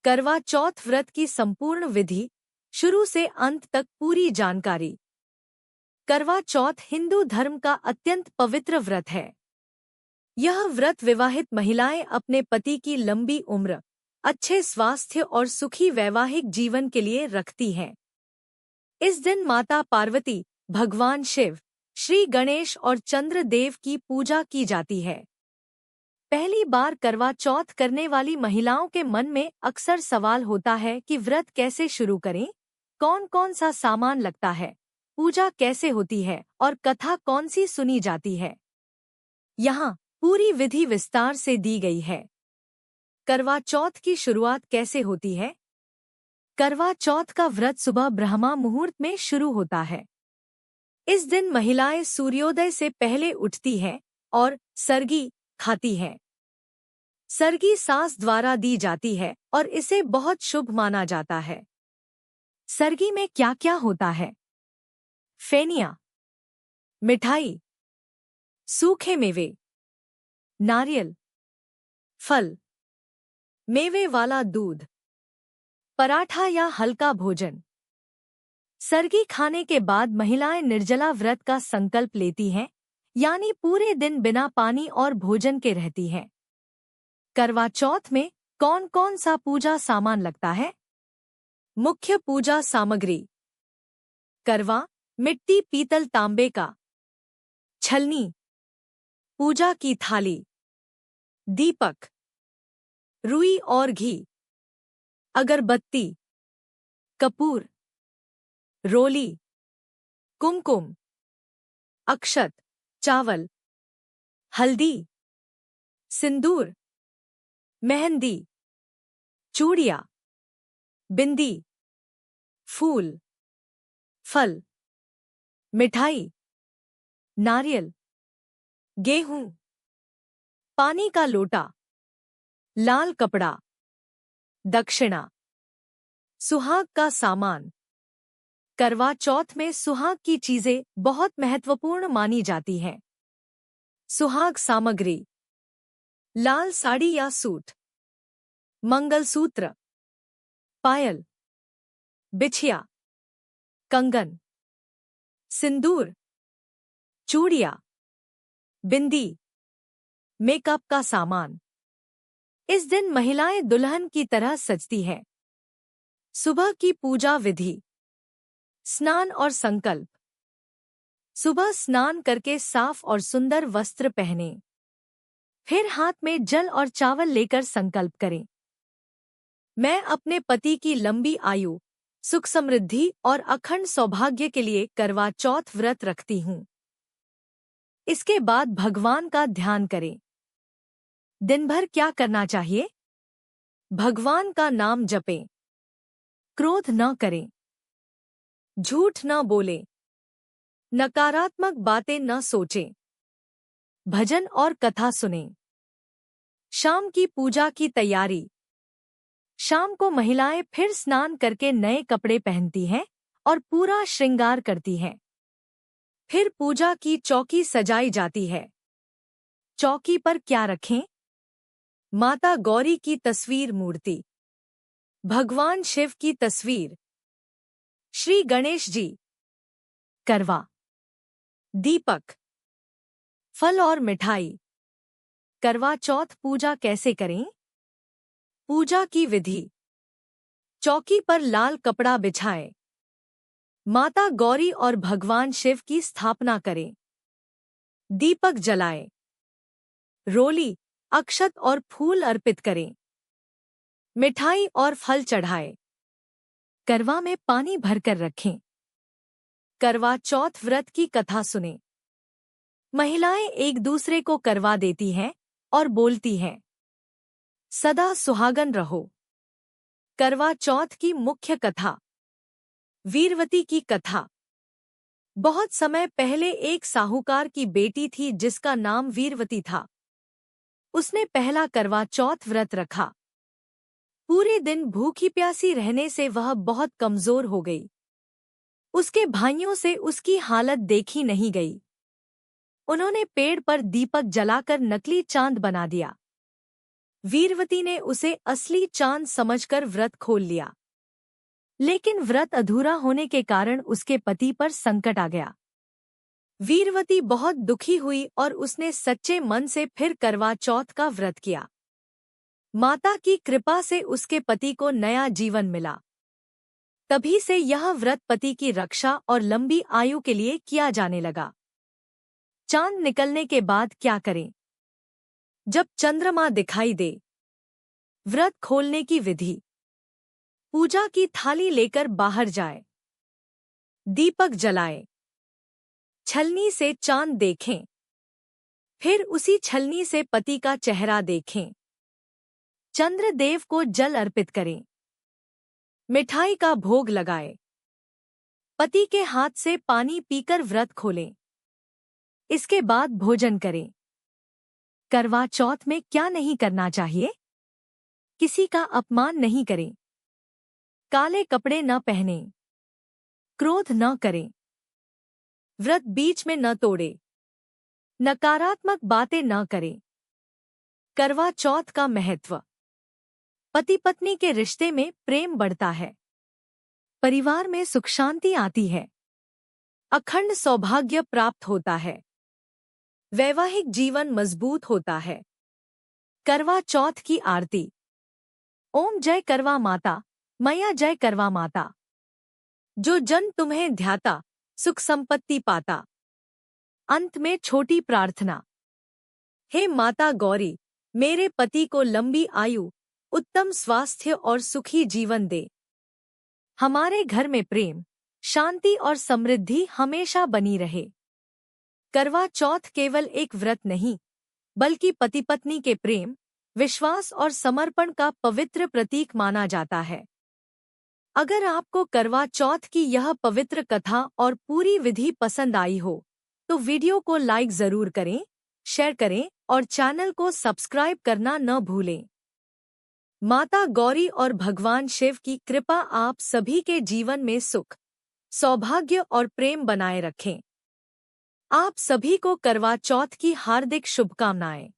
करवा चौथ व्रत की संपूर्ण विधि, शुरू से अंत तक पूरी जानकारी। करवा चौथ हिंदू धर्म का अत्यंत पवित्र व्रत है। यह व्रत विवाहित महिलाएं अपने पति की लंबी उम्र, अच्छे स्वास्थ्य और सुखी वैवाहिक जीवन के लिए रखती हैं। इस दिन माता पार्वती, भगवान शिव, श्री गणेश और चंद्र देव की पूजा की जाती है। पहली बार करवा चौथ करने वाली महिलाओं के मन में अक्सर सवाल होता है कि व्रत कैसे शुरू करें, कौन कौन सा सामान लगता है, पूजा कैसे होती है और कथा कौन सी सुनी जाती है। यहाँ पूरी विधि विस्तार से दी गई है। करवा चौथ की शुरुआत कैसे होती है? करवा चौथ का व्रत सुबह ब्रह्मा मुहूर्त में शुरू होता है। इस दिन महिलाएं सूर्योदय से पहले उठती हैं और सरगी खाती हैं। सरगी सास द्वारा दी जाती है और इसे बहुत शुभ माना जाता है। सरगी में क्या क्या होता है? फेनिया, मिठाई, सूखे मेवे, नारियल, फल, मेवे वाला दूध, पराठा या हल्का भोजन। सरगी खाने के बाद महिलाएं निर्जला व्रत का संकल्प लेती हैं, यानी पूरे दिन बिना पानी और भोजन के रहती हैं। करवा चौथ में कौन कौन सा पूजा सामान लगता है? मुख्य पूजा सामग्री: करवा, मिट्टी पीतल तांबे का, छलनी, पूजा की थाली, दीपक, रुई और घी, अगरबत्ती, कपूर, रोली, कुमकुम, अक्षत, चावल, हल्दी, सिंदूर, मेहंदी, चूड़ियाँ, बिंदी, फूल, फल, मिठाई, नारियल, गेहूं, पानी का लोटा, लाल कपड़ा, दक्षिणा, सुहाग का सामान। करवा चौथ में सुहाग की चीजें बहुत महत्वपूर्ण मानी जाती हैं। सुहाग सामग्री: लाल साड़ी या सूट, मंगलसूत्र, पायल, बिछिया, कंगन, सिंदूर, चूड़ियाँ, बिंदी, मेकअप का सामान। इस दिन महिलाएं दुल्हन की तरह सजती हैं। सुबह की पूजा विधि: स्नान और संकल्प। सुबह स्नान करके साफ और सुंदर वस्त्र पहनें। फिर हाथ में जल और चावल लेकर संकल्प करें। मैं अपने पति की लंबी आयु, सुख समृद्धि और अखंड सौभाग्य के लिए करवा चौथ व्रत रखती हूँ। इसके बाद भगवान का ध्यान करें। दिन भर क्या करना चाहिए? भगवान का नाम जपें, क्रोध न करें, झूठ न बोलें, नकारात्मक बातें न सोचें, भजन और कथा सुनें। शाम की पूजा की तैयारी: शाम को महिलाएं फिर स्नान करके नए कपड़े पहनती हैं और पूरा श्रृंगार करती हैं। फिर पूजा की चौकी सजाई जाती है। चौकी पर क्या रखें? माता गौरी की तस्वीर मूर्ति, भगवान शिव की तस्वीर, श्री गणेश जी, करवा, दीपक, फल और मिठाई। करवा चौथ पूजा कैसे करें? पूजा की विधि: चौकी पर लाल कपड़ा बिछाएं। माता गौरी और भगवान शिव की स्थापना करें। दीपक जलाएं। रोली, अक्षत और फूल अर्पित करें। मिठाई और फल चढ़ाएं। करवा में पानी भरकर रखें। करवा चौथ व्रत की कथा सुनें। महिलाएं एक दूसरे को करवा देती हैं और बोलती हैं, सदा सुहागन रहो। करवा चौथ की मुख्य कथा: वीरवती की कथा। बहुत समय पहले एक साहूकार की बेटी थी जिसका नाम वीरवती था। उसने पहला करवा चौथ व्रत रखा। पूरे दिन भूखी प्यासी रहने से वह बहुत कमजोर हो गई। उसके भाइयों से उसकी हालत देखी नहीं गई। उन्होंने पेड़ पर दीपक जलाकर नकली चांद बना दिया। वीरवती ने उसे असली चांद समझकर व्रत खोल लिया। लेकिन व्रत अधूरा होने के कारण उसके पति पर संकट आ गया। वीरवती बहुत दुखी हुई और उसने सच्चे मन से फिर करवा चौथ का व्रत किया। माता की कृपा से उसके पति को नया जीवन मिला। तभी से यह व्रत पति की रक्षा और लंबी आयु के लिए किया जाने लगा। चांद निकलने के बाद क्या करें? जब चंद्रमा दिखाई दे। व्रत खोलने की विधि। पूजा की थाली लेकर बाहर जाए। दीपक जलाए। छलनी से चांद देखें। फिर उसी छलनी से पति का चेहरा देखें। चंद्रदेव को जल अर्पित करें। मिठाई का भोग लगाए। पति के हाथ से पानी पीकर व्रत खोलें। इसके बाद भोजन करें। करवा चौथ में क्या नहीं करना चाहिए? किसी का अपमान नहीं करें। काले कपड़े न पहनें। क्रोध न करें। व्रत बीच में न तोड़े। नकारात्मक बातें न करें। करवा चौथ का महत्व। पति पत्नी के रिश्ते में प्रेम बढ़ता है। परिवार में सुख शांति आती है। अखंड सौभाग्य प्राप्त होता है। वैवाहिक जीवन मजबूत होता है। करवा चौथ की आरती। ओम जय करवा माता, मैया जय करवा माता। जो जन तुम्हें ध्याता, सुख संपत्ति पाता। अंत में छोटी प्रार्थना। हे माता गौरी, मेरे पति को लंबी आयु, उत्तम स्वास्थ्य और सुखी जीवन दे। हमारे घर में प्रेम, शांति और समृद्धि हमेशा बनी रहे। करवा चौथ केवल एक व्रत नहीं, बल्कि पति पत्नी के प्रेम, विश्वास और समर्पण का पवित्र प्रतीक माना जाता है। अगर आपको करवा चौथ की यह पवित्र कथा और पूरी विधि पसंद आई हो, तो वीडियो को लाइक जरूर करें, शेयर करें और चैनल को सब्सक्राइब करना न भूलें। माता गौरी और भगवान शिव की कृपा आप सभी के जीवन में सुख, सौभाग्य और प्रेम बनाए रखें। आप सभी को करवा चौथ की हार्दिक शुभकामनाएं।